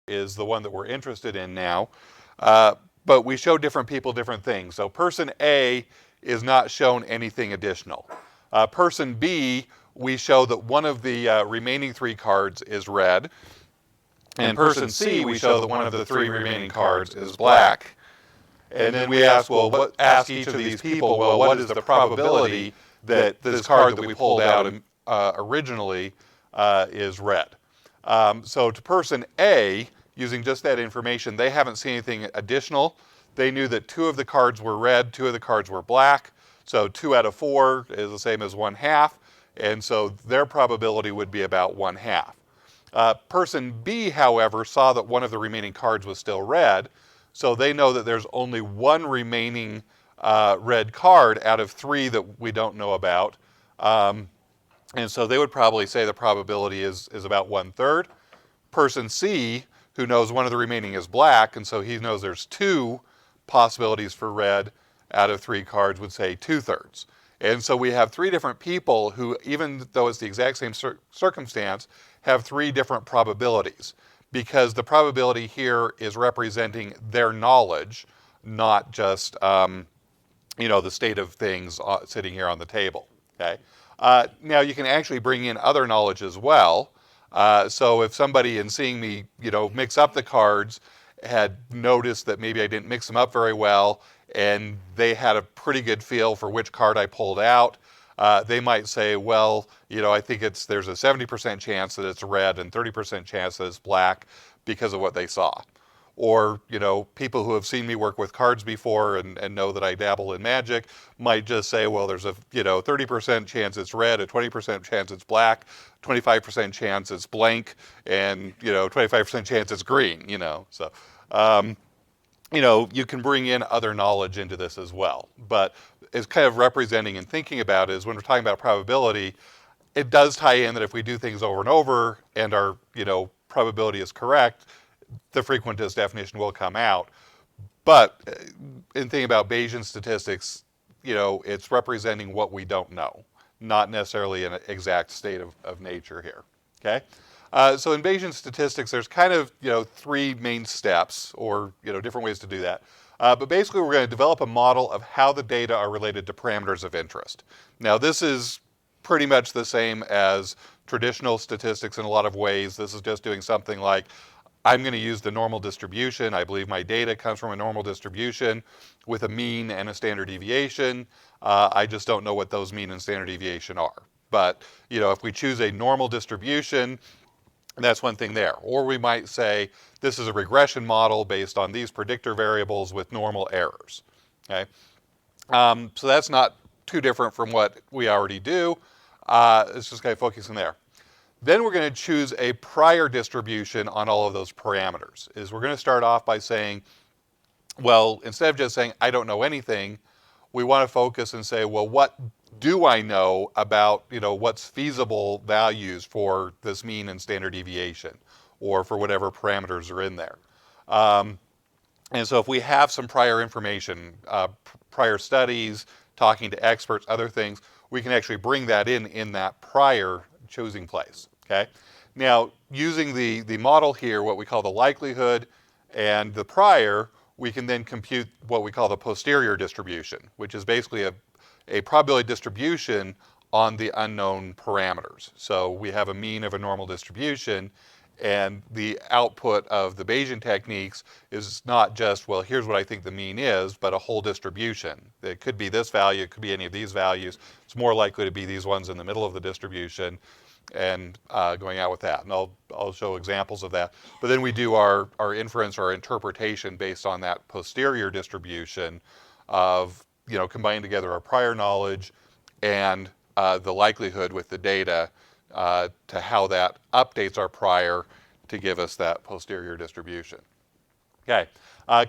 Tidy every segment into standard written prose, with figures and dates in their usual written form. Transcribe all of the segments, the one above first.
is the one that we're interested in now. But we show different people different things. So person A is not shown anything additional. Person B, we show that one of the remaining 3 cards is red. And person C, we show that one of the 3 remaining cards is black. And then we ask, well, ask each of these people, well, what is the probability that this card that we pulled out originally is red? So to person A, using just that information, they haven't seen anything additional. They knew that 2 of the cards were red, 2 of the cards were black. So 2 out of 4 is the same as 1/2. And so their probability would be about 1/2. Person B, however, saw that one of the remaining cards was still red. So they know that there's only 1 remaining red card out of 3 that we don't know about. And so they would probably say the probability is about 1/3. Person C, who knows one of the remaining is black, and so he knows there's 2 possibilities for red out of 3 cards, would say 2/3. And so we have 3 different people who, even though it's the exact same circumstance, have 3 different probabilities, because the probability here is representing their knowledge, not just the state of things sitting here on the table. Okay. Now you can actually bring in other knowledge as well. So if somebody, in seeing me, mix up the cards, had noticed that maybe I didn't mix them up very well, and they had a pretty good feel for which card I pulled out, they might say, well, I think there's a 70% chance that it's red and 30% chance that it's black because of what they saw. Or, people who have seen me work with cards before and know that I dabble in magic might just say, well, there's a 30% chance it's red, a 20% chance it's black, 25% chance it's blank, and 25% chance it's green. So you can bring in other knowledge into this as well. But it's kind of representing and thinking about is when we're talking about probability, it does tie in that if we do things over and over and our probability is correct, the frequentist definition will come out. But in thinking about Bayesian statistics, it's representing what we don't know, not necessarily an exact state of nature here. Okay. So in Bayesian statistics, there's kind of 3 main steps, or different ways to do that. But basically, we're going to develop a model of how the data are related to parameters of interest. Now, this is pretty much the same as traditional statistics in a lot of ways. This is just doing something like, I'm going to use the normal distribution. I believe my data comes from a normal distribution with a mean and a standard deviation. I just don't know what those mean and standard deviation are. But if we choose a normal distribution, that's one thing there. Or we might say, this is a regression model based on these predictor variables with normal errors. Okay, so that's not too different from what we already do. It's just kind of focusing there. Then we're going to choose a prior distribution on all of those parameters. We're going to start off by saying, well, instead of just saying, I don't know anything, we want to focus and say, well, what do I know about, what's feasible values for this mean and standard deviation, or for whatever parameters are in there. And so if we have some prior information, prior studies, talking to experts, other things, we can actually bring that in that prior choosing place. Okay. Now, using the model here, what we call the likelihood and the prior, we can then compute what we call the posterior distribution, which is basically a probability distribution on the unknown parameters. So we have a mean of a normal distribution, and the output of the Bayesian techniques is not just, well, here's what I think the mean is, but a whole distribution. It could be this value, it could be any of these values. It's more likely to be these ones in the middle of the distribution, and going out with that. And I'll show examples of that. But then we do our inference or our interpretation based on that posterior distribution of, combining together our prior knowledge and the likelihood with the data to how that updates our prior to give us that posterior distribution. Okay,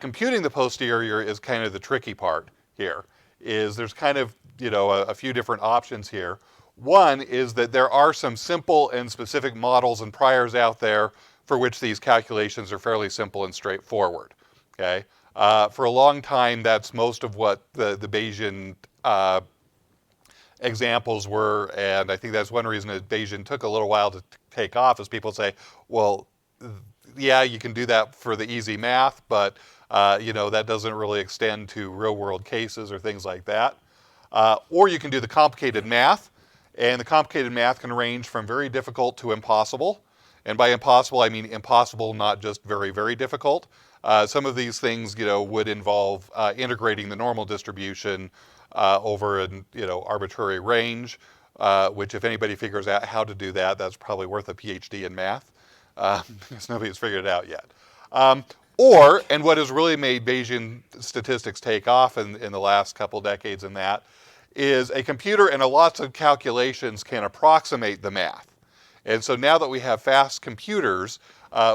computing the posterior is kind of the tricky part here. There's kind of a few different options here. One is that there are some simple and specific models and priors out there for which these calculations are fairly simple and straightforward. Okay, for a long time, that's most of what the Bayesian examples were, and I think that's one reason that Bayesian took a little while to take off, is people say, well, yeah, you can do that for the easy math, but that doesn't really extend to real world cases or things like that. Or you can do the complicated math, and the complicated math can range from very difficult to impossible. And by impossible, I mean impossible, not just very, very difficult. Some of these things, would involve integrating the normal distribution over an, arbitrary range, which if anybody figures out how to do that, that's probably worth a PhD in math, because nobody's figured it out yet. And what has really made Bayesian statistics take off in the last couple decades in that is a computer and lots of calculations can approximate the math. And so now that we have fast computers,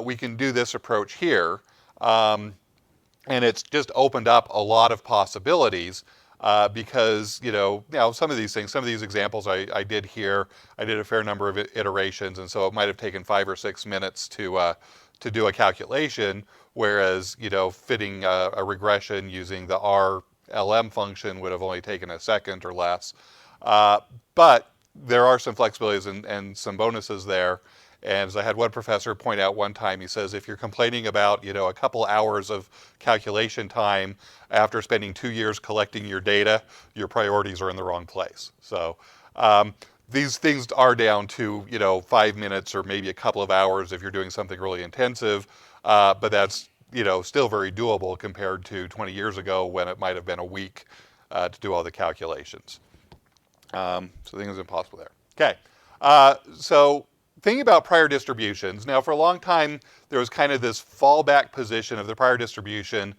we can do this approach here. And it's just opened up a lot of possibilities because, now some of these examples I did here, I did a fair number of iterations, and so it might have taken 5 or 6 minutes to do a calculation, whereas, fitting a regression using the RLM function would have only taken a second or less. But there are some flexibilities and some bonuses there. And as I had one professor point out one time, he says, if you're complaining about, a couple hours of calculation time after spending 2 years collecting your data, your priorities are in the wrong place. So these things are down to, 5 minutes or maybe a couple of hours if you're doing something really intensive. But that's, still very doable compared to 20 years ago when it might have been a week to do all the calculations. So things impossible there. Okay, so thinking about prior distributions. Now, for a long time, there was kind of this fallback position of the prior distribution.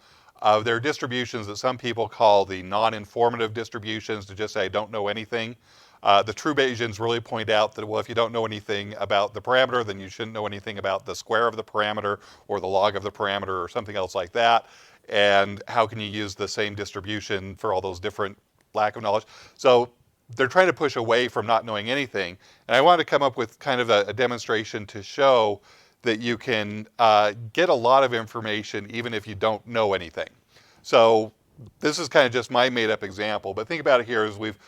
There are distributions that some people call the non-informative distributions, to just say I don't know anything. The true Bayesians really point out that, well, if you don't know anything about the parameter, then you shouldn't know anything about the square of the parameter or the log of the parameter or something else like that. And how can you use the same distribution for all those different lack of knowledge? So they're trying to push away from not knowing anything. And I wanted to come up with kind of a demonstration to show that you can get a lot of information even if you don't know anything. So this is kind of just my made up example, but think about it here as we've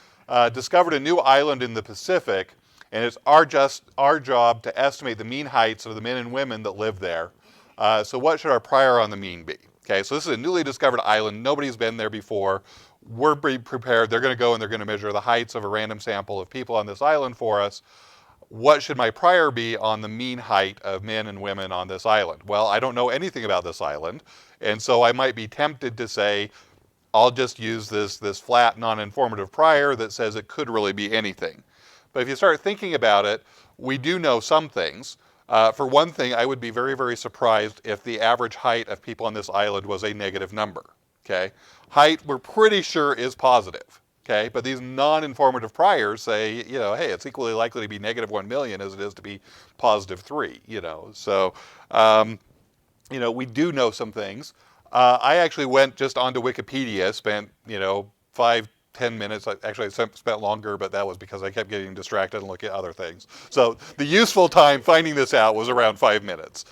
discovered a new island in the Pacific, and it's our job to estimate the mean heights of the men and women that live there. So what should our prior on the mean be? Okay, so this is a newly discovered island. Nobody's been there before. We're prepared. They're going to go and they're going to measure the heights of a random sample of people on this island for us. What should my prior be on the mean height of men and women on this island? Well, I don't know anything about this island, and so I might be tempted to say, I'll just use this flat, non-informative prior that says it could really be anything. But if you start thinking about it, we do know some things. For one thing, I would be very, very surprised if the average height of people on this island was a negative number. Okay, height we're pretty sure is positive. Okay, but these non-informative priors say, hey, it's equally likely to be negative 1 million as it is to be positive 3. So we do know some things. I actually went just onto Wikipedia, spent 5-10 minutes. Actually, I spent longer, but that was because I kept getting distracted and looking at other things. So the useful time finding this out was around 5 minutes.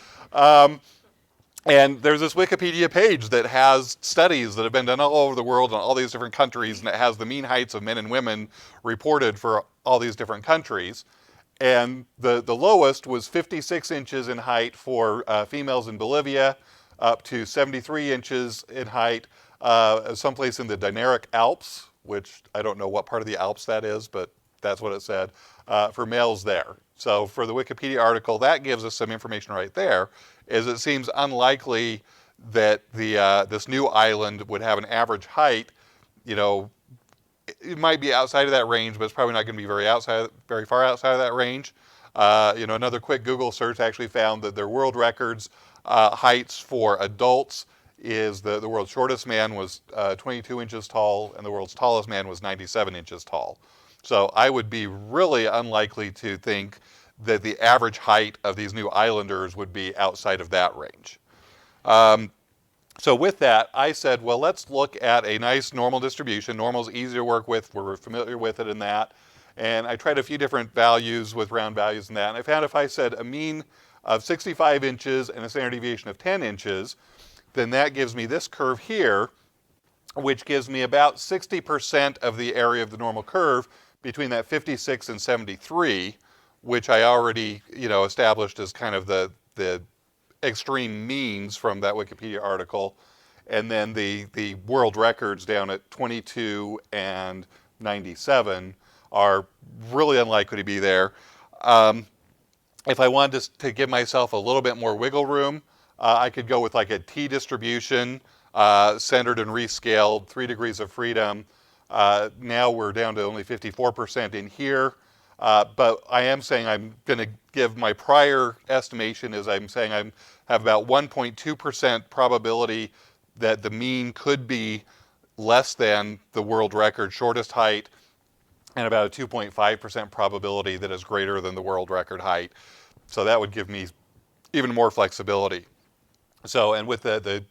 And there's this Wikipedia page that has studies that have been done all over the world in all these different countries, and it has the mean heights of men and women reported for all these different countries. And the lowest was 56 inches in height for females in Bolivia, up to 73 inches in height, someplace in the Dinaric Alps, which I don't know what part of the Alps that is, but that's what it said, for males there. So for the Wikipedia article, that gives us some information right there, is it seems unlikely that this new island would have an average height. It might be outside of that range, but it's probably not going to be very far outside of that range. Another quick Google search actually found that their world records heights for adults is the world's shortest man was 22 inches tall, and the world's tallest man was 97 inches tall. So I would be really unlikely to think that the average height of these new islanders would be outside of that range. So with that, I said, well, let's look at a nice normal distribution. Normal's easy to work with. We're familiar with it in that. And I tried a few different values with round values in that. And I found if I said a mean of 65 inches and a standard deviation of 10 inches, then that gives me this curve here, which gives me about 60% of the area of the normal curve between that 56 and 73, which I already established as kind of the extreme means from that Wikipedia article, and then the world records down at 22 and 97 are really unlikely to be there. Um, if I wanted to give myself a little bit more wiggle room, I could go with like a T distribution, centered and rescaled, 3 degrees of freedom. Now we're down to only 54% in here. But I am saying I'm going to give my prior estimation is I'm saying I have about 1.2% probability that the mean could be less than the world record shortest height, and about a 2.5% probability that is greater than the world record height. So that would give me even more flexibility. So, and with the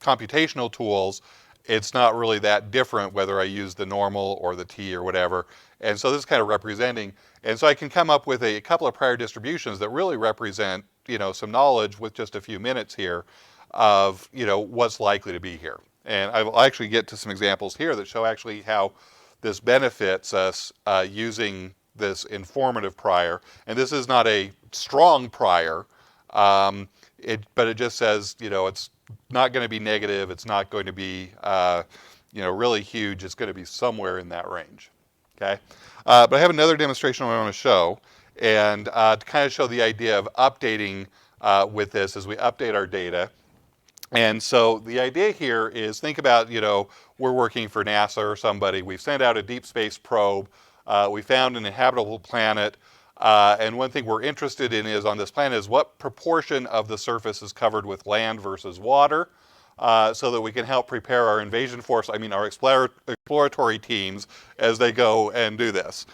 computational tools, it's not really that different whether I use the normal or the T or whatever. And so this is kind of representing. And so I can come up with a couple of prior distributions that really represent, some knowledge with just a few minutes here of, what's likely to be here. And I'll actually get to some examples here that show actually how this benefits us using this informative prior. And this is not a strong prior, but it just says, it's not going to be negative. It's not going to be, really huge. It's going to be somewhere in that range. Okay. But I have another demonstration I want to show, and to kind of show the idea of updating with this as we update our data. And so the idea here is think about, we're working for NASA or somebody. We've sent out a deep space probe. We found an inhabitable planet. And one thing we're interested in is on this planet is what proportion of the surface is covered with land versus water, so that we can help prepare our invasion force, our exploratory teams as they go and do this.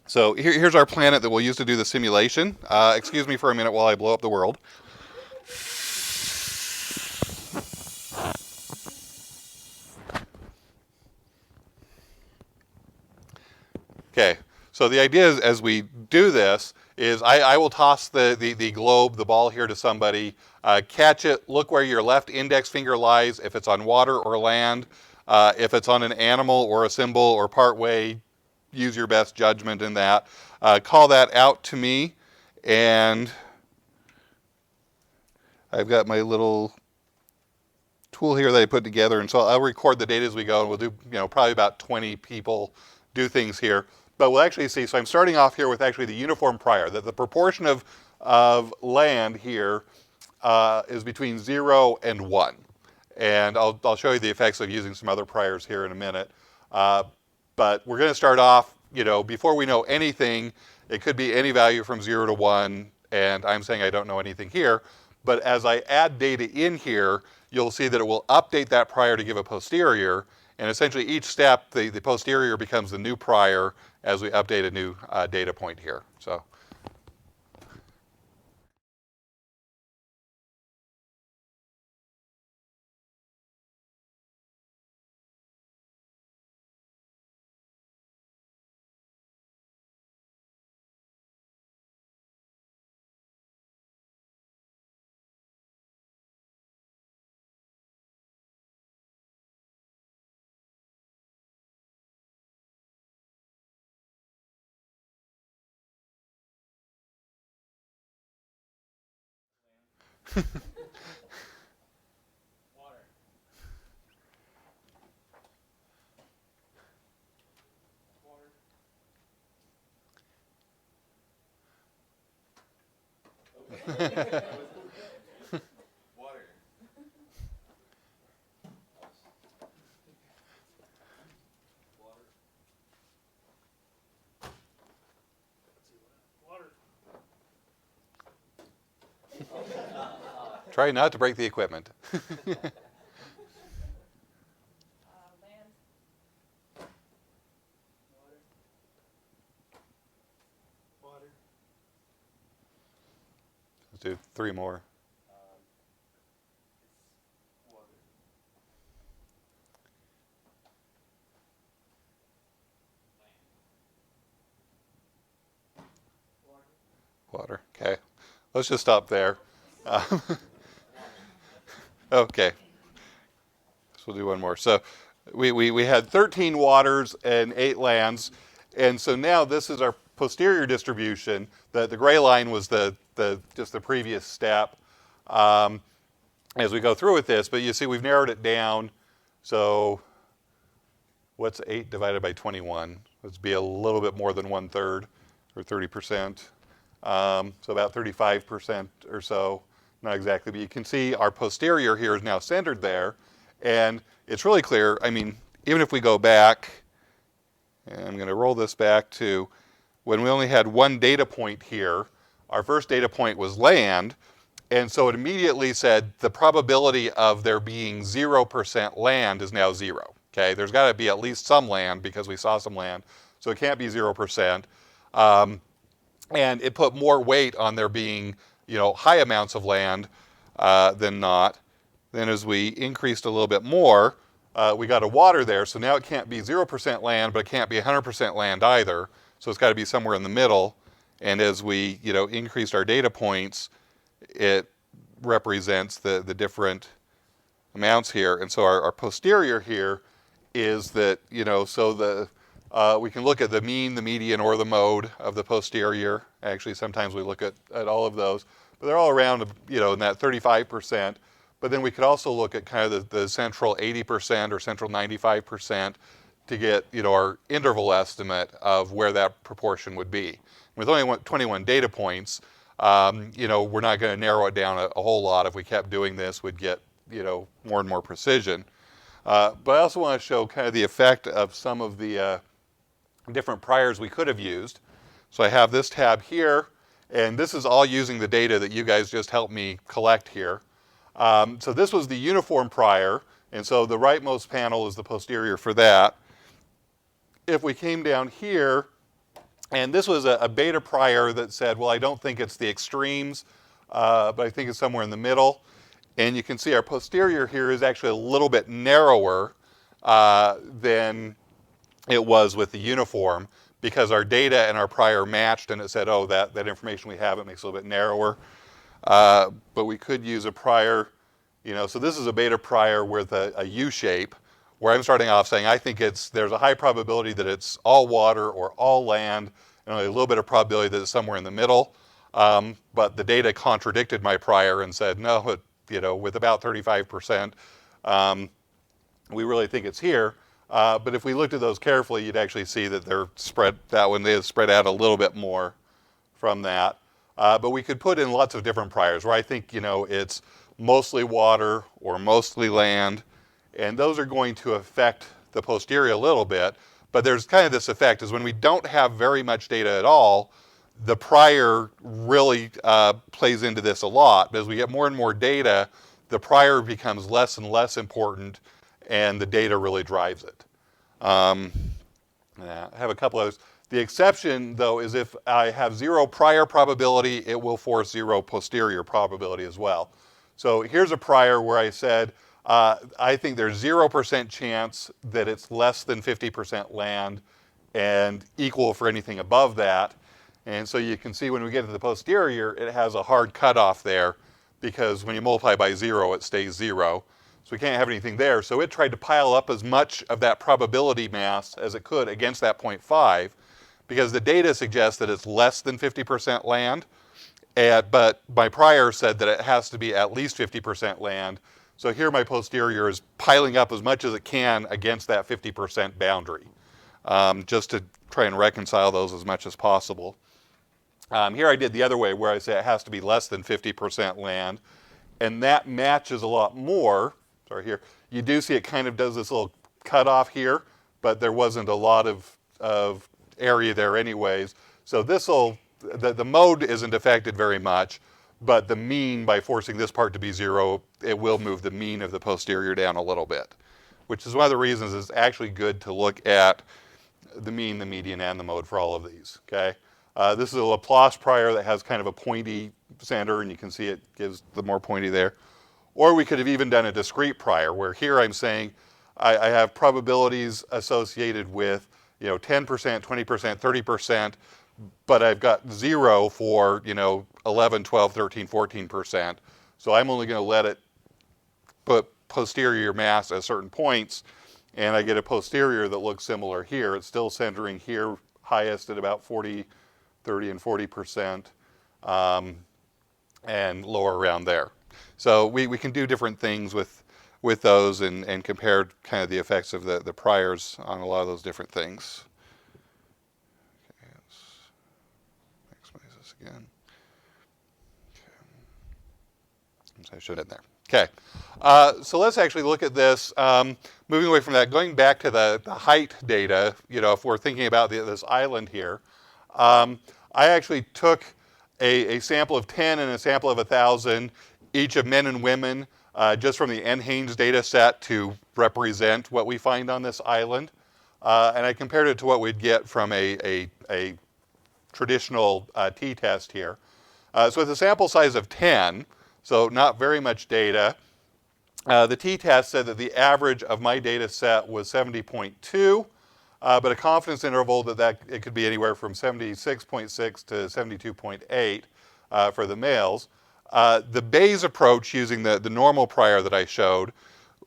So here's our planet that we'll use to do the simulation. Excuse me for a minute while I blow up the world. Okay, so the idea is as we do this is I will toss the globe, the ball here to somebody, catch it, look where your left index finger lies, if it's on water or land, if it's on an animal or a symbol or part way, use your best judgment in that. Call that out to me, and I've got my little tool here that I put together, and so I'll record the data as we go, and we'll do, probably about 20 people do things here. But we'll actually see, so I'm starting off here with actually the uniform prior, that the proportion of land here is between 0 and 1. And I'll show you the effects of using some other priors here in a minute. But we're going to start off, before we know anything, it could be any value from 0 to 1, and I'm saying I don't know anything here. But as I add data in here, you'll see that it will update that prior to give a posterior. And essentially each step, the posterior becomes the new prior as we update a new data point here. So. Try not to break the equipment. Land. Water. Water. Let's do 3 more. Water. Land. Water. Okay. Let's just stop there. Okay. So we'll do one more. So we had 13 waters and 8 lands. And so now this is our posterior distribution. The gray line was just the previous step as we go through with this. But you see we've narrowed it down. So what's 8 divided by 21? Let's be a little bit more than 1/3 or 30%. So about 35% or so. Not exactly, but you can see our posterior here is now centered there. And it's really clear. I mean, even if we go back, and I'm going to roll this back to when we only had one data point here. Our first data point was land, and so it immediately said the probability of there being 0% land is now 0. Okay, there's got to be at least some land because we saw some land, so it can't be 0%. And it put more weight on there being, high amounts of land than not. Then as we increased a little bit more, we got a water there, so now it can't be 0% land, but it can't be 100% land either. So it's got to be somewhere in the middle. And as we, increased our data points, it represents the different amounts here. And so our posterior here is that, we can look at the mean, the median, or the mode of the posterior. Actually, sometimes we look at all of those. But they're all around, in that 35%. But then we could also look at kind of the central 80% or central 95% to get, our interval estimate of where that proportion would be. With only 21 data points, we're not going to narrow it down a whole lot. If we kept doing this, we'd get, more and more precision. But I also want to show kind of the effect of some of the different priors we could have used. So I have this tab here, and this is all using the data that you guys just helped me collect here. So this was the uniform prior, and so the rightmost panel is the posterior for that. If we came down here, and this was a beta prior that said, well, I don't think it's the extremes, but I think it's somewhere in the middle. And you can see our posterior here is actually a little bit narrower than it was with the uniform, because our data and our prior matched, and it said, oh, that information we have, it makes it a little bit narrower. But we could use a prior, so this is a beta prior with a U shape, where I'm starting off saying I think there's a high probability that it's all water or all land, and only a little bit of probability that it's somewhere in the middle. But the data contradicted my prior and said, no, with about 35%, we really think it's here. But if we looked at those carefully, you'd actually see that they spread out a little bit more from that. But we could put in lots of different priors where I think, it's mostly water or mostly land, and those are going to affect the posterior a little bit. But there's kind of this effect is when we don't have very much data at all, the prior really plays into this a lot. But as we get more and more data, the prior becomes less and less important, and the data really drives it. I have a couple others. The exception, though, is if I have 0 prior probability, it will force 0 posterior probability as well. So here's a prior where I said, I think there's 0% chance that it's less than 50% land and equal for anything above that. And so you can see when we get to the posterior, it has a hard cutoff there, because when you multiply by 0, it stays 0. So we can't have anything there. So it tried to pile up as much of that probability mass as it could against that 0.5, because the data suggests that it's less than 50% land. But my prior said that it has to be at least 50% land. So here my posterior is piling up as much as it can against that 50% boundary, just to try and reconcile those as much as possible. Here I did the other way, where I say it has to be less than 50% land. And that matches a lot more. Sorry, here. You do see it kind of does this little cutoff here, but there wasn't a lot of area there anyways. So the mode isn't affected very much, but the mean, by forcing this part to be 0, it will move the mean of the posterior down a little bit, which is one of the reasons it's actually good to look at the mean, the median, and the mode for all of these, okay? This is a Laplace prior that has kind of a pointy center, and you can see it gives the more pointy there. Or we could have even done a discrete prior, where here I'm saying I have probabilities associated with 10%, 20%, 30%, but I've got 0 for 11, 12, 13, 14%. So I'm only going to let it put posterior mass at certain points, and I get a posterior that looks similar here. It's still centering here highest at about 40 30 and 40%, and lower around there. So we can do different things with those and compare kind of the effects of the priors on a lot of those different things. Okay, let's maximize this again. Okay. So I showed it there. Okay, so let's actually look at this. Moving away from that, going back to the height data, if we're thinking about this island here, I actually took a sample of 10 and a sample of 1,000, each of men and women, just from the NHANES data set to represent what we find on this island. And I compared it to what we'd get from a traditional t-test here. So with a sample size of 10, so not very much data, the t-test said that the average of my data set was 70.2, but a confidence interval that it could be anywhere from 76.6 to 72.8 for the males. The Bayes approach using the normal prior that I showed,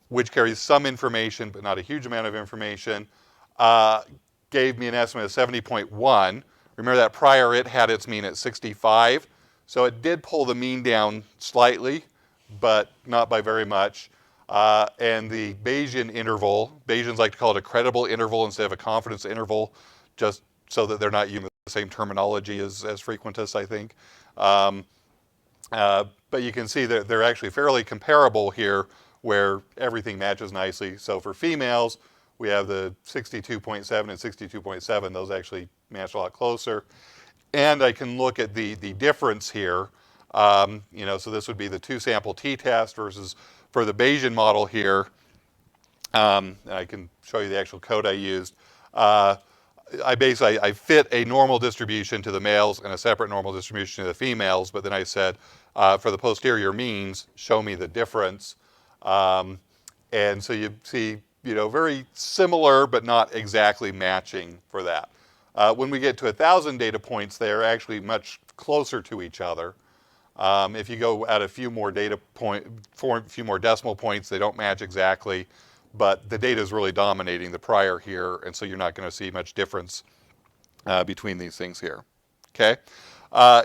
which carries some information but not a huge amount of information, gave me an estimate of 70.1. Remember that prior it had its mean at 65. So it did pull the mean down slightly, but not by very much. And the Bayesian interval, Bayesians like to call it a credible interval instead of a confidence interval, just so that they're not using the same terminology as frequentists, I think. But you can see that they're actually fairly comparable here, where everything matches nicely. So for females, we have the 62.7 and 62.7. Those actually match a lot closer. And I can look at the difference here. So this would be the two sample t-test versus for the Bayesian model here. I can show you the actual code I used. I fit a normal distribution to the males and a separate normal distribution to the females, but then I said, for the posterior means, show me the difference. And so you see, very similar, but not exactly matching for that. When we get to 1,000 data points, they're actually much closer to each other. If you go at a few more few more decimal points, they don't match exactly, but the data is really dominating the prior here, and so you're not going to see much difference between these things here. Okay,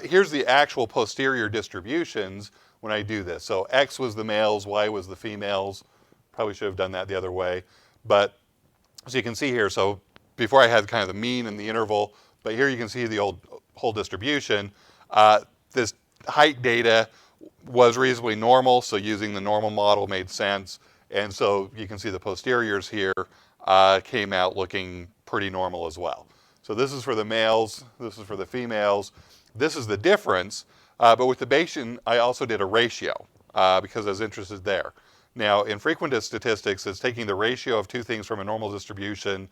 here's the actual posterior distributions when I do this. So X was the males, Y was the females. Probably should have done that the other way, but so you can see here. So before I had kind of the mean and the interval, but here you can see the whole distribution. This height data was reasonably normal, so using the normal model made sense. And so you can see the posteriors here came out looking pretty normal as well. So this is for the males, this is for the females. This is the difference, but with the Bayesian, I also did a ratio because I was interested there. Now, in frequentist statistics, it's taking the ratio of two things from a normal distribution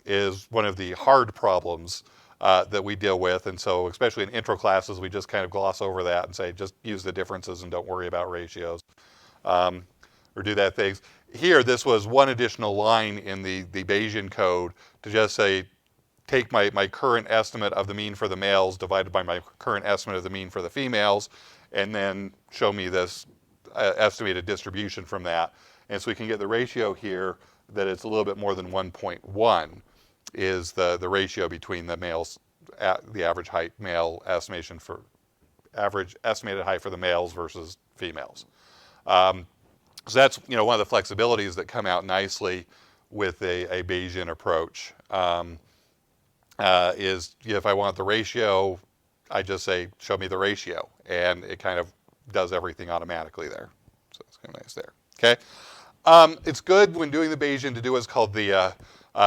is one of the hard problems that we deal with. And so especially in intro classes, we just kind of gloss over that and say, just use the differences and don't worry about ratios or do that things. Here, this was one additional line in the Bayesian code to just say, take my current estimate of the mean for the males divided by my current estimate of the mean for the females, and then show me this estimated distribution from that. And so we can get the ratio here that it's a little bit more than 1.1 is the ratio between the males, the average height male estimation for average estimated height for the males versus females. So that's one of the flexibilities that come out nicely with a Bayesian approach. Is if I want the ratio, I just say show me the ratio, and it kind of does everything automatically there. So it's kind of nice there. Okay, it's good when doing the Bayesian to do what's called the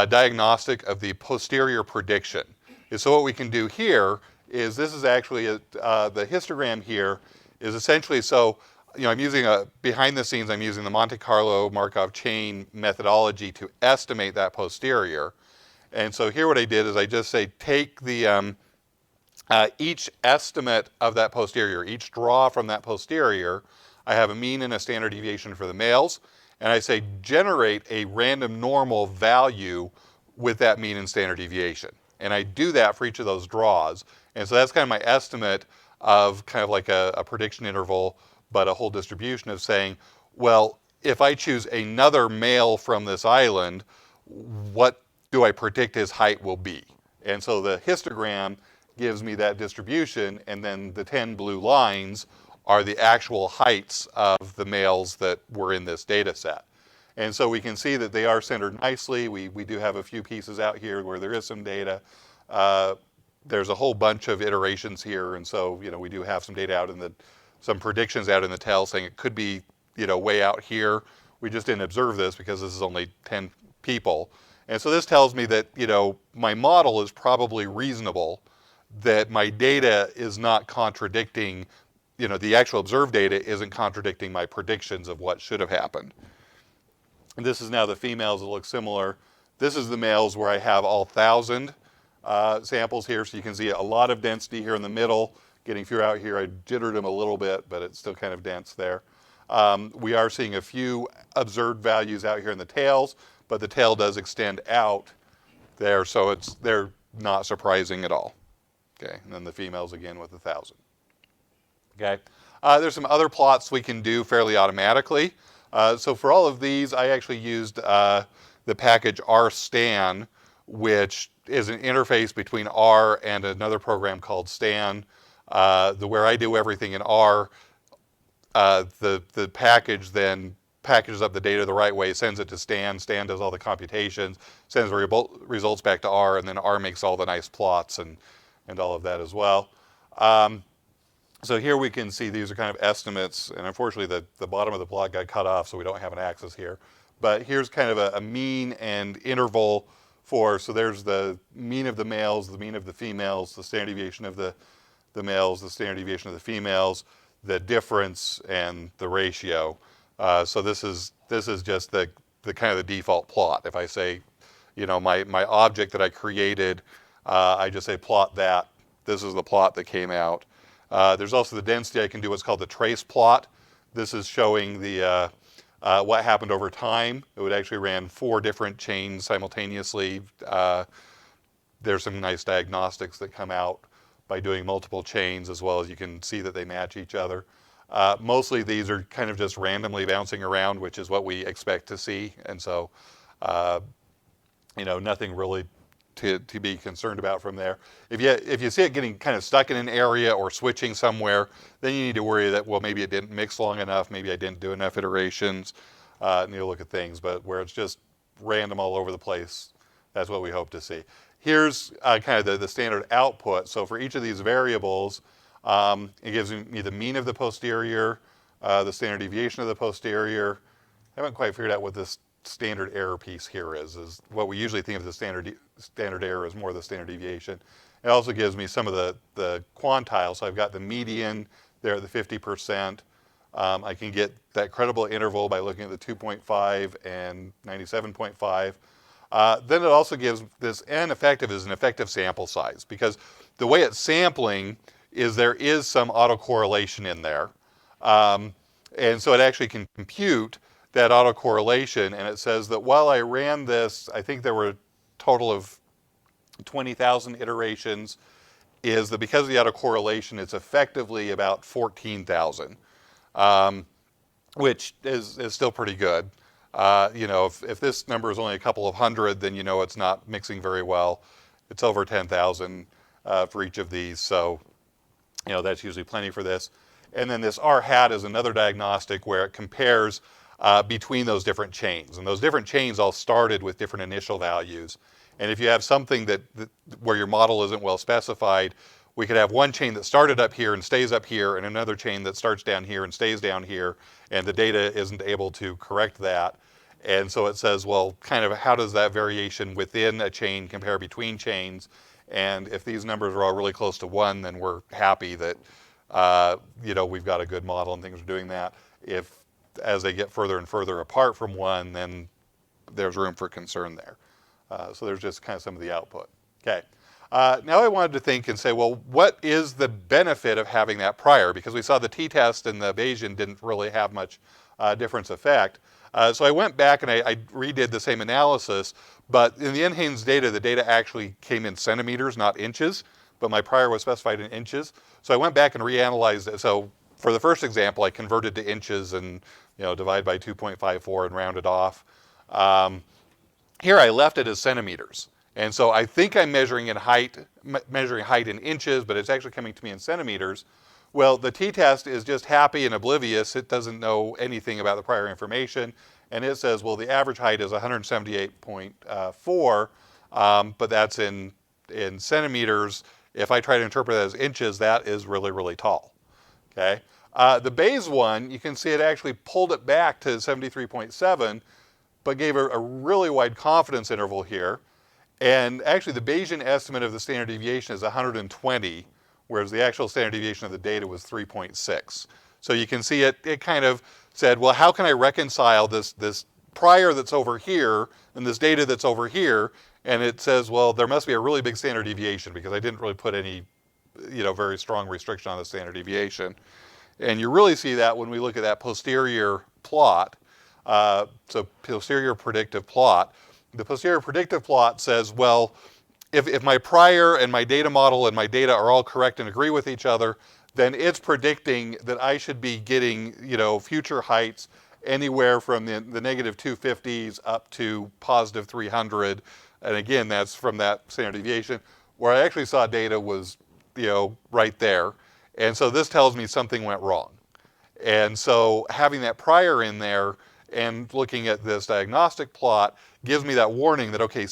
diagnostic of the posterior prediction. And so what we can do here is this is actually the histogram here is essentially so. I'm using behind the scenes. I'm using the Monte Carlo Markov chain methodology to estimate that posterior. And so here what I did is I just say take the each estimate of that posterior, each draw from that posterior. I have a mean and a standard deviation for the males, and I say generate a random normal value with that mean and standard deviation. And I do that for each of those draws. And so that's kind of my estimate of kind of like a prediction interval, but a whole distribution of saying, well, if I choose another male from this island, what do I predict his height will be? And so the histogram gives me that distribution, and then the 10 blue lines are the actual heights of the males that were in this data set. And so we can see that they are centered nicely. We do have a few pieces out here where there is some data. There's a whole bunch of iterations here, and so we do have some data out in some predictions out in the tail saying it could be way out here. We just didn't observe this because this is only 10 people. And so this tells me that my model is probably reasonable, that my data is not contradicting, the actual observed data isn't contradicting my predictions of what should have happened. And this is now the females that look similar. This is the males where I have all 1,000 samples here, so you can see a lot of density here in the middle, getting fewer out here. I jittered them a little bit, but it's still kind of dense there. We are seeing a few observed values out here in the tails, but the tail does extend out there, so they're not surprising at all. Okay, and then the females again with 1,000. Okay, there's some other plots we can do fairly automatically. So for all of these, I actually used the package rstan, which is an interface between R and another program called Stan. Where I do everything in R, the package then packages up the data the right way, sends it to Stan. Stan does all the computations, sends the results back to R, and then R makes all the nice plots and all of that as well. So here we can see these are kind of estimates, and unfortunately the bottom of the plot got cut off, so we don't have an axis here. But here's kind of a mean and interval so there's the mean of the males, the mean of the females, the standard deviation of the males, the standard deviation of the females, the difference, and the ratio. So this is just the kind of the default plot. If I say, my object that I created, I just say plot that. This is the plot that came out. There's also the density. I can do what's called the trace plot. This is showing the what happened over time. It would actually ran 4 different chains simultaneously. There's some nice diagnostics that come out by doing multiple chains, as well as you can see that they match each other. Mostly these are kind of just randomly bouncing around, which is what we expect to see. And so, nothing really to be concerned about from there. If you see it getting kind of stuck in an area or switching somewhere, then you need to worry that, well, maybe it didn't mix long enough, maybe I didn't do enough iterations, and you look at things. But where it's just random all over the place, that's what we hope to see. Here's kind of the standard output. So for each of these variables, it gives me the mean of the posterior, the standard deviation of the posterior. I haven't quite figured out what this standard error piece here is what we usually think of the standard error is more the standard deviation. It also gives me some of the quantiles. So I've got the median there at the 50%. I can get that credible interval by looking at the 2.5 and 97.5. Then it also gives this N effective is an effective sample size, because the way it's sampling is there is some autocorrelation in there. And so it actually can compute that autocorrelation, and it says that while I ran this, I think there were a total of 20,000 iterations, is that because of the autocorrelation, it's effectively about 14,000, which is still pretty good. If this number is only a couple of hundred, then it's not mixing very well. It's over 10,000 for each of these, so that's usually plenty for this. And then this R hat is another diagnostic where it compares between those different chains. And those different chains all started with different initial values. And if you have something where your model isn't well specified, we could have one chain that started up here and stays up here, and another chain that starts down here and stays down here, and the data isn't able to correct that. And so it says, well, kind of how does that variation within a chain compare between chains? And if these numbers are all really close to 1, then we're happy that we've got a good model and things are doing that. If as they get further and further apart from 1, then there's room for concern there. So there's just kind of some of the output. Okay. Now I wanted to think and say, well, what is the benefit of having that prior? Because we saw the t-test and the Bayesian didn't really have much difference effect. So I went back and I redid the same analysis, but in the NHANES data, the data actually came in centimeters, not inches, but my prior was specified in inches. So I went back and reanalyzed it. So for the first example, I converted to inches and divide by 2.54 and rounded off. Here I left it as centimeters. And so I think I'm measuring height in inches, but it's actually coming to me in centimeters. Well, the t-test is just happy and oblivious. It doesn't know anything about the prior information. And it says, well, the average height is 178.4, but that's in centimeters. If I try to interpret that as inches, that is really, really tall. Okay. The Bayes one, you can see it actually pulled it back to 73.7, but gave a really wide confidence interval here. And actually, the Bayesian estimate of the standard deviation is 120, whereas the actual standard deviation of the data was 3.6. So you can see it kind of said, well, how can I reconcile this prior that's over here and this data that's over here? And it says, well, there must be a really big standard deviation because I didn't really put any, very strong restriction on the standard deviation. And you really see that when we look at that posterior plot. So posterior predictive plot. The posterior predictive plot says, well, if my prior and my data model and my data are all correct and agree with each other, then it's predicting that I should be getting, future heights anywhere from the negative 250s up to positive 300. And again, that's from that standard deviation. Where I actually saw data was, right there. And so this tells me something went wrong. And so having that prior in there and looking at this diagnostic plot gives me that warning that, okay,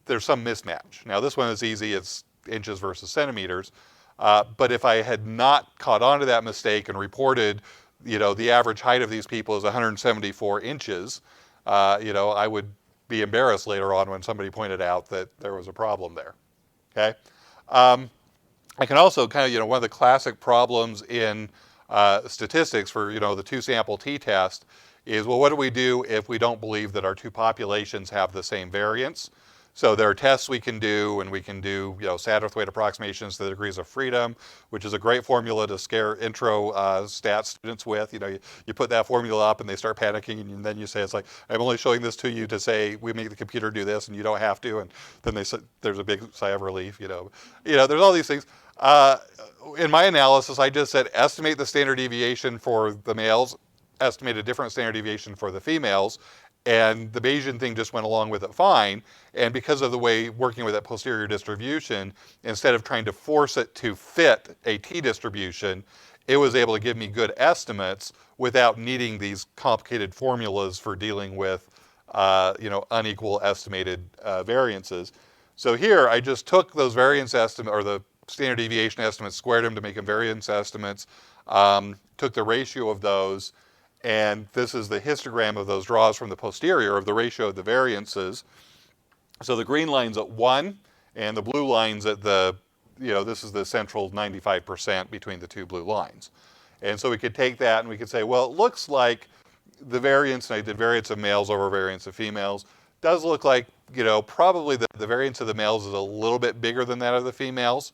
there's some mismatch. Now this one is easy, it's inches versus centimeters. But if I had not caught on to that mistake and reported, the average height of these people is 174 inches, I would be embarrassed later on when somebody pointed out that there was a problem there, okay? I can also kind of, one of the classic problems in statistics for, the two sample t-test is, well, what do we do if we don't believe that our two populations have the same variance? So there are tests we can do, and we can do, Sadlerth weight approximations to the degrees of freedom, which is a great formula to scare intro stat students with. You put that formula up and they start panicking, and then you say, it's like, I'm only showing this to you to say we make the computer do this and you don't have to, and then there's a big sigh of relief, there's all these things. In my analysis, I just said estimate the standard deviation for the males, estimate a different standard deviation for the females, and the Bayesian thing just went along with it fine. And because of the way working with that posterior distribution, instead of trying to force it to fit a t-distribution, it was able to give me good estimates without needing these complicated formulas for dealing with unequal estimated variances. So here I just took those variance estimates, or the standard deviation estimates, squared them to make them variance estimates, took the ratio of those, and this is the histogram of those draws from the posterior of the ratio of the variances. So the green line's at 1, and the blue line's at this is the central 95% between the two blue lines. And so we could take that and we could say, well, it looks like the variance, and I did variance of males over variance of females, does look like, probably the variance of the males is a little bit bigger than that of the females.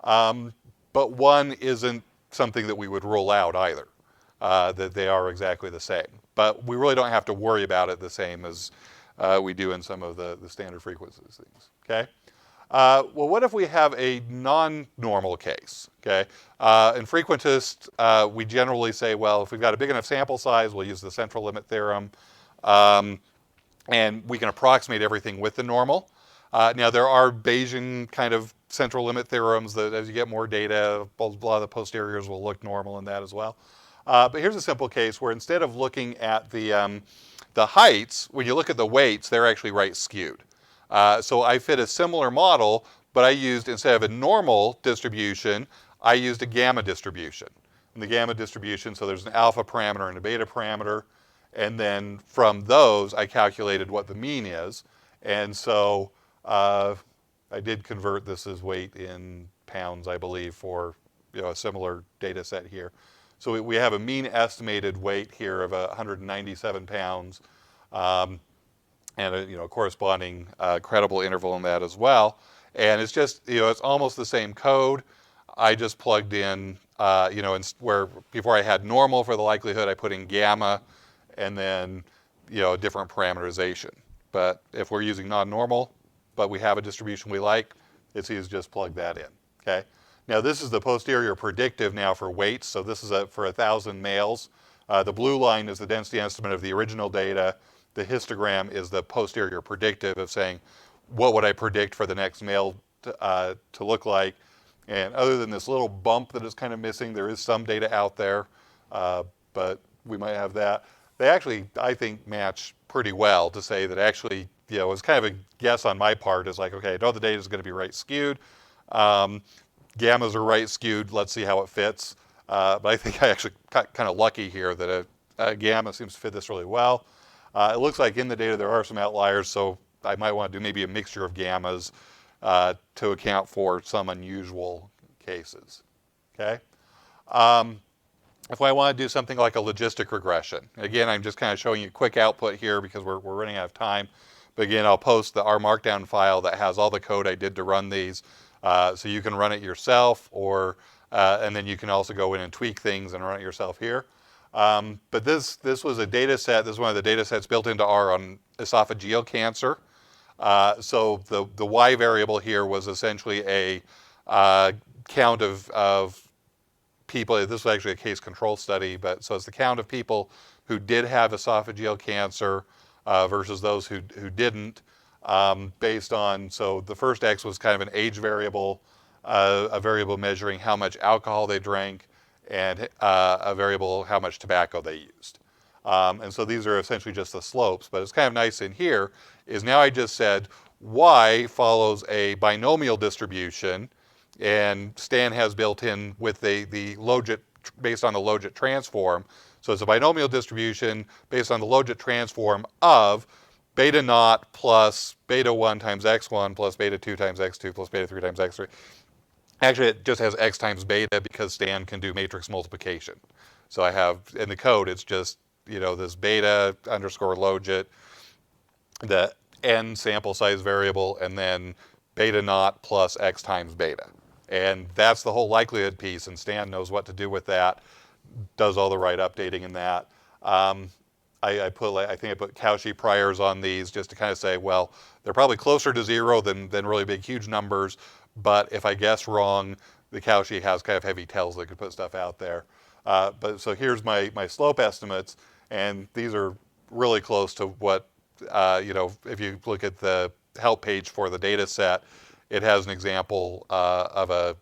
But 1 isn't something that we would rule out either, that they are exactly the same. But we really don't have to worry about it the same as we do in some of the standard frequencies things, okay? Well, what if we have a non-normal case, okay? In frequentists, we generally say, well, if we've got a big enough sample size, we'll use the central limit theorem, and we can approximate everything with the normal. Now, there are Bayesian kind of central limit theorems that as you get more data, a lot of the posteriors will look normal in that as well. But here's a simple case where instead of looking at the heights, when you look at the weights, they're actually right skewed. So I fit a similar model, but I used, instead of a normal distribution, I used a gamma distribution. And the gamma distribution, so there's an alpha parameter and a beta parameter, and then from those, I calculated what the mean is. And so I did convert this as weight in pounds, I believe, for a similar data set here. So we have a mean estimated weight here of 197 pounds, and a corresponding credible interval in that as well. And it's just, it's almost the same code. I just plugged in, where before I had normal for the likelihood, I put in gamma, and then, a different parameterization. But if we're using non-normal, but we have a distribution we like, it's easy to just plug that in, okay? Now this is the posterior predictive now for weights, so this is for 1,000 males. The blue line is the density estimate of the original data. The histogram is the posterior predictive of saying, what would I predict for the next male to look like. And other than this little bump that is kind of missing, there is some data out there, but we might have that. They actually, I think, match pretty well to say that actually, it was kind of a guess on my part. Is like, okay, I know the data is going to be right skewed. Gammas are right skewed. Let's see how it fits. But I think I actually got kind of lucky here that a gamma seems to fit this really well. It looks like in the data there are some outliers, so I might want to do maybe a mixture of gammas to account for some unusual cases. Okay. If I want to do something like a logistic regression, again, I'm just kind of showing you quick output here because we're running out of time. But again, I'll post the R Markdown file that has all the code I did to run these, so you can run it yourself, or and then you can also go in and tweak things and run it yourself here. But this was a data set. This is one of the data sets built into R on esophageal cancer. So the Y variable here was essentially a count of people. This was actually a case control study, but so it's the count of people who did have esophageal cancer versus those who didn't, based on, so the first X was kind of an age variable, a variable measuring how much alcohol they drank, and a variable how much tobacco they used. And so these are essentially just the slopes, but it's kind of nice in here is now I just said Y follows a binomial distribution, and Stan has built in with the logit based on the logit transform. So it's a binomial distribution based on the logit transform of beta naught plus beta 1 times x1 plus beta 2 times x2 plus beta 3 times x3. Actually, it just has x times beta because Stan can do matrix multiplication. So I have, in the code, it's just, this beta underscore logit, the n sample size variable, and then beta naught plus x times beta. And that's the whole likelihood piece, and Stan knows what to do with that, does all the right updating in that. I think I put Cauchy priors on these just to kind of say, well, they're probably closer to 0 than really big, huge numbers, but if I guess wrong, the Cauchy has kind of heavy tells that could put stuff out there. But so here's my slope estimates, and these are really close to what, if you look at the help page for the data set, it has an example of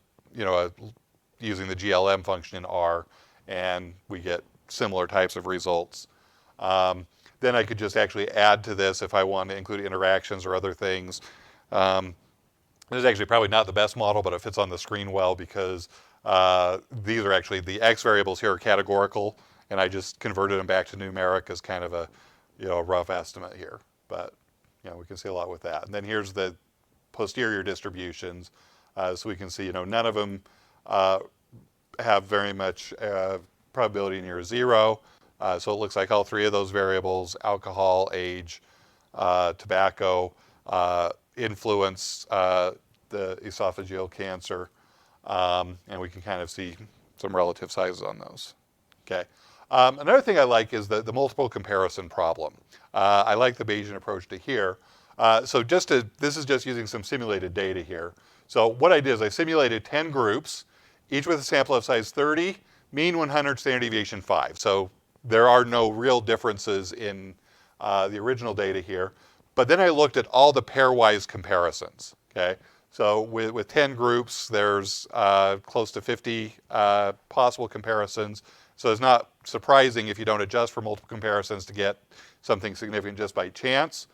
using the GLM function in R, and we get similar types of results. Then I could just actually add to this if I want to include interactions or other things. This is actually probably not the best model, but it fits on the screen well because these are actually, the X variables here are categorical, and I just converted them back to numeric as kind of a rough estimate here. But we can see a lot with that. And then here's the posterior distributions. So we can see, none of them have very much probability near 0. So it looks like all 3 of those variables, alcohol, age, tobacco, influence the esophageal cancer. And we can kind of see some relative sizes on those. Okay. Another thing I like is the multiple comparison problem. I like the Bayesian approach to here. So this is just using some simulated data here. So what I did is I simulated 10 groups, each with a sample of size 30, mean 100, standard deviation 5. So there are no real differences in the original data here. But then I looked at all the pairwise comparisons. Okay. So with 10 groups, there's close to 50 possible comparisons. So it's not surprising if you don't adjust for multiple comparisons to get something significant just by chance.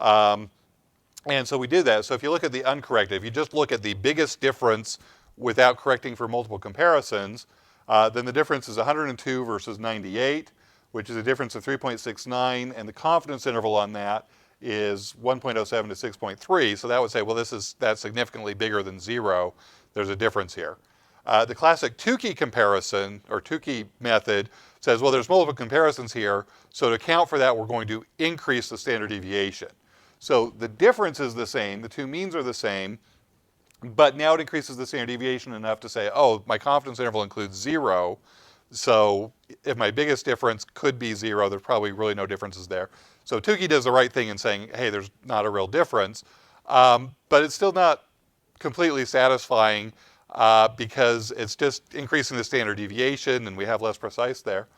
And so we did that. So if you look at the uncorrected, if you just look at the biggest difference without correcting for multiple comparisons, then the difference is 102 versus 98, which is a difference of 3.69, and the confidence interval on that is 1.07 to 6.3. So that would say, well, that's significantly bigger than 0. There's a difference here. The classic Tukey comparison, or Tukey method, says, well, there's multiple comparisons here, so to account for that, we're going to increase the standard deviation. So the difference is the same, the 2 means are the same, but now it increases the standard deviation enough to say, oh, my confidence interval includes 0, so if my biggest difference could be 0, there's probably really no differences there. So Tukey does the right thing in saying, hey, there's not a real difference, but it's still not completely satisfying because it's just increasing the standard deviation, and we have less precise there.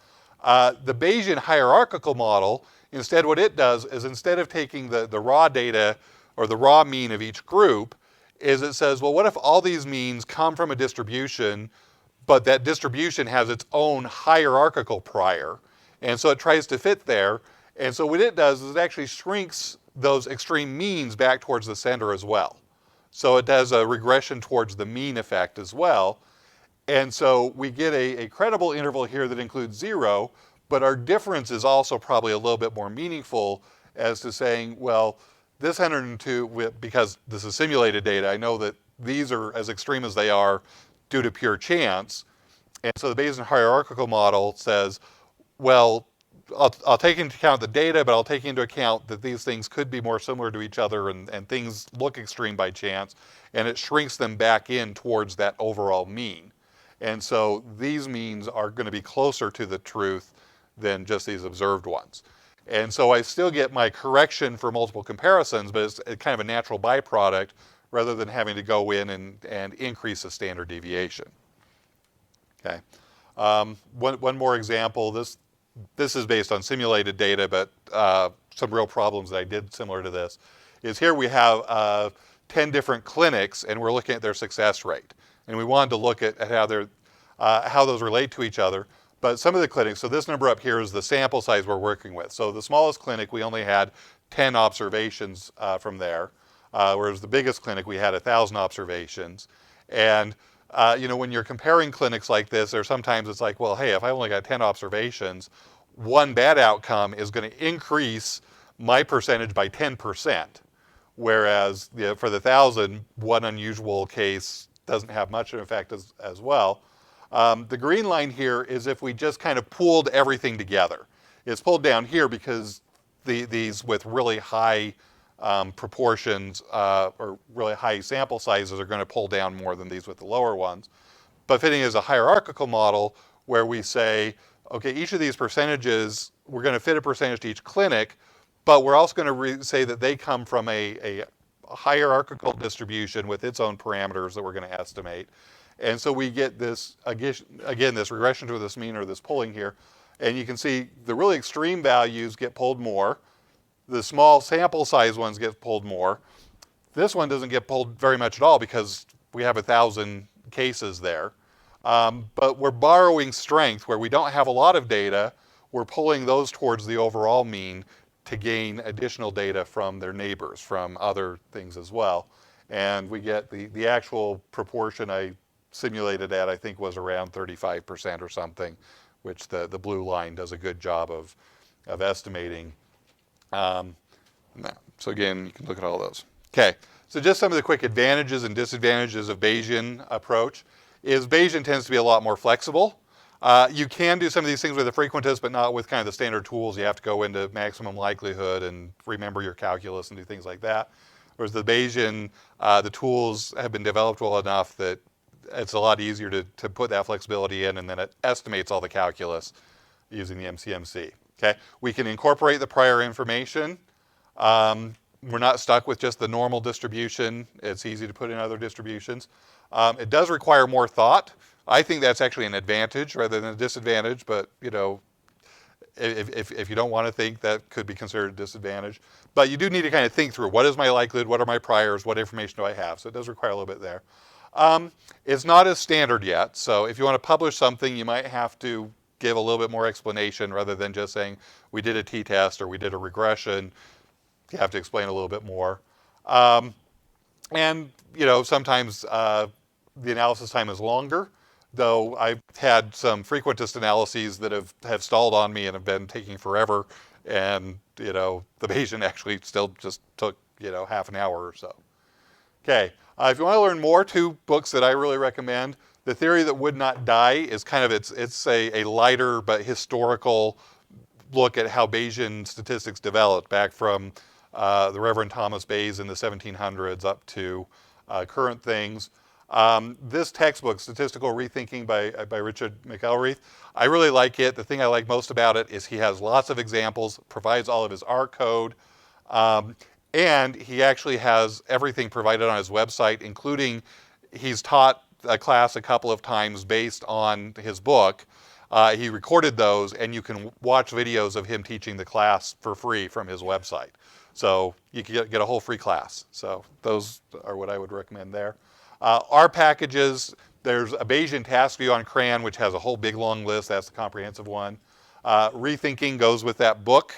The Bayesian hierarchical model, instead what it does is instead of taking the raw data or the raw mean of each group, is it says, well, what if all these means come from a distribution, but that distribution has its own hierarchical prior, and so it tries to fit there. And so what it does is it actually shrinks those extreme means back towards the center as well. So it does a regression towards the mean effect as well. And so we get a credible interval here that includes 0, but our difference is also probably a little bit more meaningful as to saying, well, this 102, because this is simulated data, I know that these are as extreme as they are due to pure chance. And so the Bayesian hierarchical model says, well, I'll take into account the data, but I'll take into account that these things could be more similar to each other and things look extreme by chance, and it shrinks them back in towards that overall mean. And so these means are going to be closer to the truth than just these observed ones. And so I still get my correction for multiple comparisons, but it's kind of a natural byproduct rather than having to go in and increase the standard deviation. Okay. One more example. This is based on simulated data, but some real problems that I did similar to this is here we have 10 different clinics, and we're looking at their success rate. And we wanted to look at how those relate to each other. But some of the clinics, so this number up here is the sample size we're working with. So the smallest clinic, we only had 10 observations from there, whereas the biggest clinic, we had 1,000 observations. And when you're comparing clinics like this, or sometimes it's like, well, hey, if I only got 10 observations, one bad outcome is going to increase my percentage by 10%. Whereas for the 1,000, one unusual case doesn't have much of an effect as well. The green line here is if we just kind of pooled everything together. It's pulled down here because these with really high proportions or really high sample sizes are going to pull down more than these with the lower ones. But fitting as a hierarchical model where we say, okay, each of these percentages, we're going to fit a percentage to each clinic, but we're also going to say that they come from a hierarchical distribution with its own parameters that we're going to estimate. And so we get this, again, this regression to this mean or this pulling here. And you can see the really extreme values get pulled more. The small sample size ones get pulled more. This one doesn't get pulled very much at all because we have 1,000 cases there. But we're borrowing strength where we don't have a lot of data. We're pulling those towards the overall mean to gain additional data from their neighbors, from other things as well. And we get the actual proportion I simulated at, I think, was around 35% or something, which the blue line does a good job of estimating. So again, you can look at all those. Okay, so just some of the quick advantages and disadvantages of Bayesian approach is Bayesian tends to be a lot more flexible. You can do some of these things with the frequentist, but not with kind of the standard tools. You have to go into maximum likelihood and remember your calculus and do things like that. Whereas the Bayesian, the tools have been developed well enough that it's a lot easier to put that flexibility in, and then it estimates all the calculus using the MCMC. Okay, we can incorporate the prior information. We're not stuck with just the normal distribution. It's easy to put in other distributions. It does require more thought. I think that's actually an advantage rather than a disadvantage, but if you don't want to think, that could be considered a disadvantage. But you do need to kind of think through, what is my likelihood, what are my priors, what information do I have? So it does require a little bit there. It's not as standard yet, so if you want to publish something, you might have to give a little bit more explanation rather than just saying, we did a t-test or we did a regression. You have to explain a little bit more. And sometimes the analysis time is longer, though I've had some frequentist analyses that have stalled on me and have been taking forever, and the Bayesian actually still just took half an hour or so. Okay, if you want to learn more, 2 books that I really recommend. The Theory That Would Not Die is kind of it's a lighter but historical look at how Bayesian statistics developed back from the Reverend Thomas Bayes in the 1700s up to current things. This textbook, Statistical Rethinking by Richard McElreath, I really like it. The thing I like most about it is he has lots of examples, provides all of his R code, and he actually has everything provided on his website, including he's taught a class a couple of times based on his book. He recorded those, and you can watch videos of him teaching the class for free from his website. So you can get a whole free class. So those are what I would recommend there. R packages, there's a Bayesian task view on CRAN, which has a whole big long list. That's the comprehensive one. Rethinking goes with that book.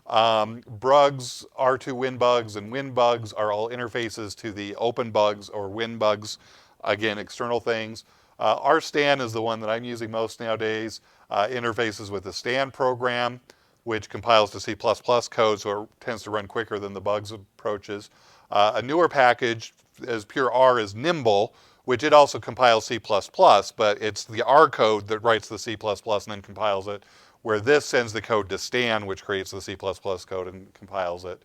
Brugs, R2 WinBugs, and WinBugs are all interfaces to the OpenBugs or WinBugs, again, external things. RStan is the one that I'm using most nowadays. Interfaces with the Stan program, which compiles to C++ code, so it tends to run quicker than the bugs approaches. A newer package as pure R is Nimble, which it also compiles C++, but it's the R code that writes the C++ and then compiles it, where this sends the code to Stan, which creates the C++ code and compiles it.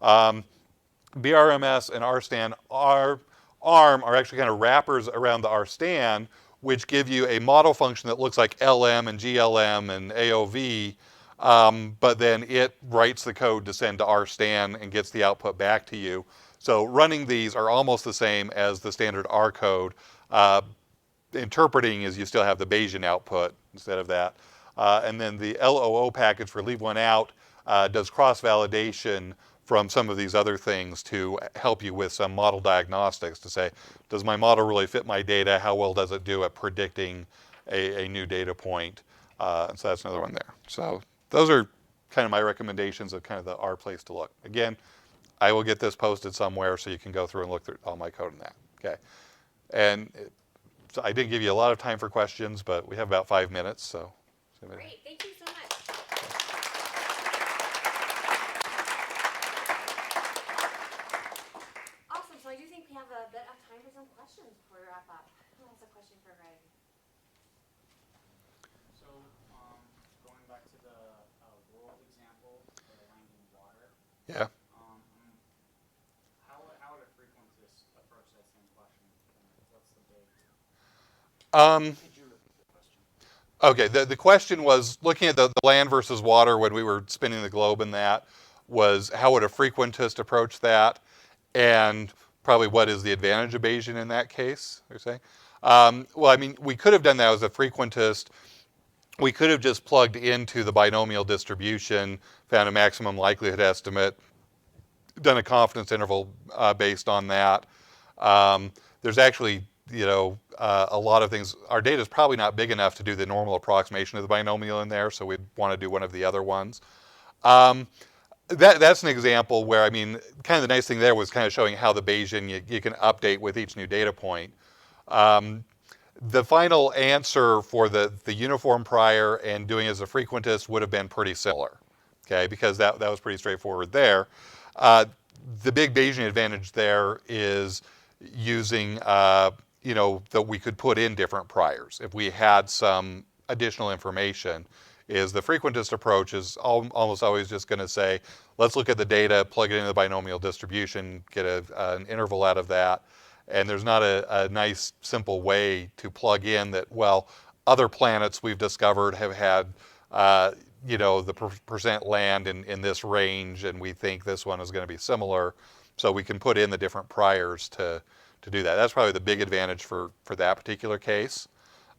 BRMS and RStan ARM are actually kind of wrappers around the RStan, which give you a model function that looks like LM and GLM and AOV, but then it writes the code to send to RStan and gets the output back to you. So running these are almost the same as the standard R code. Interpreting is you still have the Bayesian output instead of that. And then the LOO package for leave one out does cross-validation from some of these other things to help you with some model diagnostics to say, does my model really fit my data? How well does it do at predicting a new data point? And so that's another one there. So those are kind of my recommendations of kind of the R place to look. Again, I will get this posted somewhere so you can go through and look through all my code in that. Okay. And so I didn't give you a lot of time for questions, but we have about 5 minutes. So. Great, thank you so much. Awesome, so I do think we have a bit of time for some questions before we wrap up. Who has a question for Greg? So, going back to the world example, the land and water, Yeah. how would a frequentist approach that same question? What's the big? Could you repeat the question? Okay, the question was, looking at the land versus water when we were spinning the globe in that, was how would a frequentist approach that, and probably what is the advantage of Bayesian in that case, you're saying? Well, I mean, we could have done that as a frequentist. We could have just plugged into the binomial distribution, found a maximum likelihood estimate, done a confidence interval based on that. There's actually, a lot of things. Our data is probably not big enough to do the normal approximation of the binomial in there, so we'd want to do one of the other ones. That's an example where, I mean, kind of the nice thing there was kind of showing how the Bayesian you can update with each new data point. The final answer for the uniform prior and doing as a frequentist would have been pretty similar, okay, because that was pretty straightforward there. The big Bayesian advantage there is using, that we could put in different priors. If we had some additional information, is the frequentist approach is almost always just going to say, let's look at the data, plug it into the binomial distribution, get an interval out of that. And there's not a nice, simple way to plug in that, well, other planets we've discovered have had, the percent land in this range, and we think this one is going to be similar. So we can put in the different priors to do that. That's probably the big advantage for that particular case.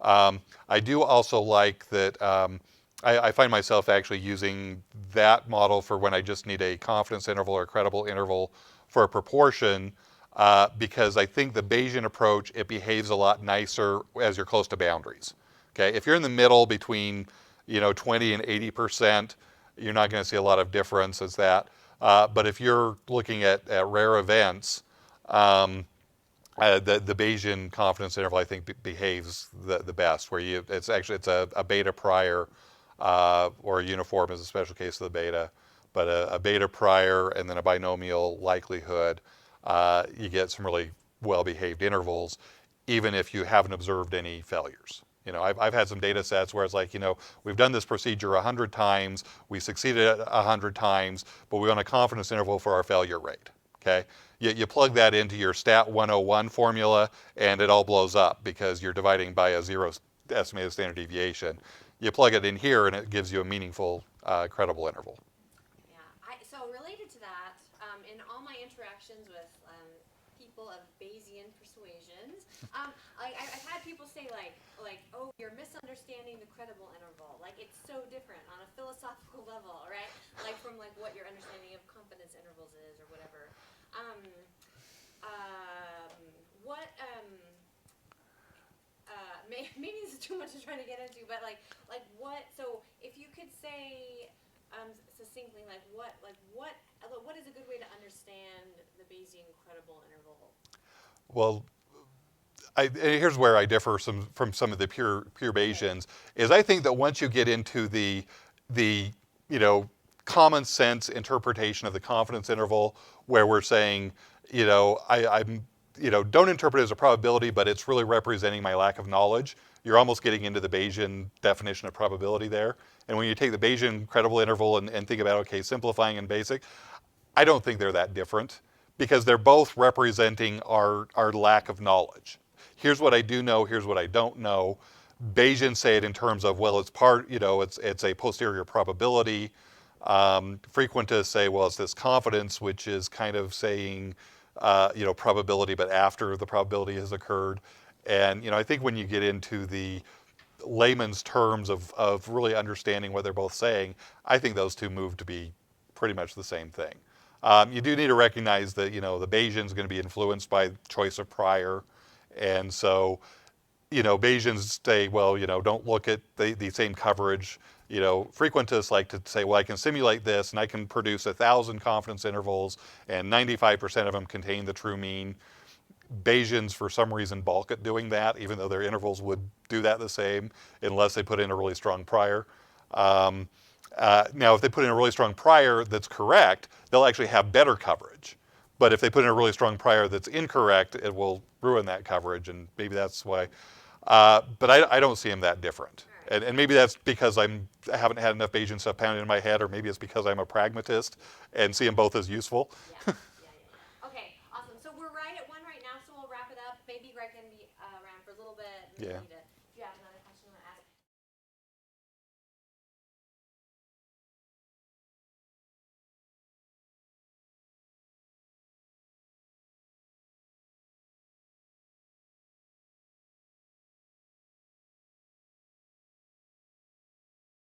I do also like that I find myself actually using that model for when I just need a confidence interval or a credible interval for a proportion, because I think the Bayesian approach, it behaves a lot nicer as you're close to boundaries. Okay, if you're in the middle between 20 and 80%, you're not going to see a lot of difference as that. But if you're looking at rare events, the Bayesian confidence interval, I think, behaves the best, where it's a beta prior, or a uniform is a special case of the beta, but a beta prior and then a binomial likelihood, you get some really well-behaved intervals, even if you haven't observed any failures. I've had some data sets where it's like, we've done this procedure 100 times, we succeeded 100 times, but we want a confidence interval for our failure rate, okay? You plug that into your stat 101 formula, and it all blows up because you're dividing by a zero estimated standard deviation. You plug it in here, and it gives you a meaningful, credible interval. Yeah, so related to that, in all my interactions with people of Bayesian persuasions, I've had people say oh, you're misunderstanding the credible interval. It's so different on a philosophical level, right? From what your understanding of confidence intervals what maybe this is too much to try to get into, but like what? So if you could say succinctly, what is a good way to understand the Bayesian credible interval? Well, here's where I differ from some of the pure Bayesians, is I think that once you get into the common sense interpretation of the confidence interval, where we're saying, I'm don't interpret it as a probability, but it's really representing my lack of knowledge. You're almost getting into the Bayesian definition of probability there. And when you take the Bayesian credible interval and think about, okay, simplifying and basic, I don't think they're that different because they're both representing our lack of knowledge. Here's what I do know, here's what I don't know. Bayesian say it in terms of, well, it's a posterior probability. Frequentists say, well, it's this confidence, which is kind of saying, probability, but after the probability has occurred. And, I think when you get into the layman's terms of really understanding what they're both saying, I think those two move to be pretty much the same thing. You do need to recognize that, the Bayesian is going to be influenced by choice of prior. And so, Bayesians say, well, don't look at the same coverage. Frequentists like to say, well, I can simulate this and I can produce 1,000 confidence intervals and 95% of them contain the true mean. Bayesians, for some reason, balk at doing that, even though their intervals would do that the same, unless they put in a really strong prior. Now, if they put in a really strong prior that's correct, they'll actually have better coverage. But if they put in a really strong prior that's incorrect, it will ruin that coverage, and maybe that's why. But I don't see them that different. And maybe that's because I haven't had enough Bayesian stuff pounded in my head, or maybe it's because I'm a pragmatist and see them both as useful. Yeah. Okay, awesome. So we're right at 1 right now, so we'll wrap it up. Maybe Greg can be around for a little bit. Yeah. Do you have another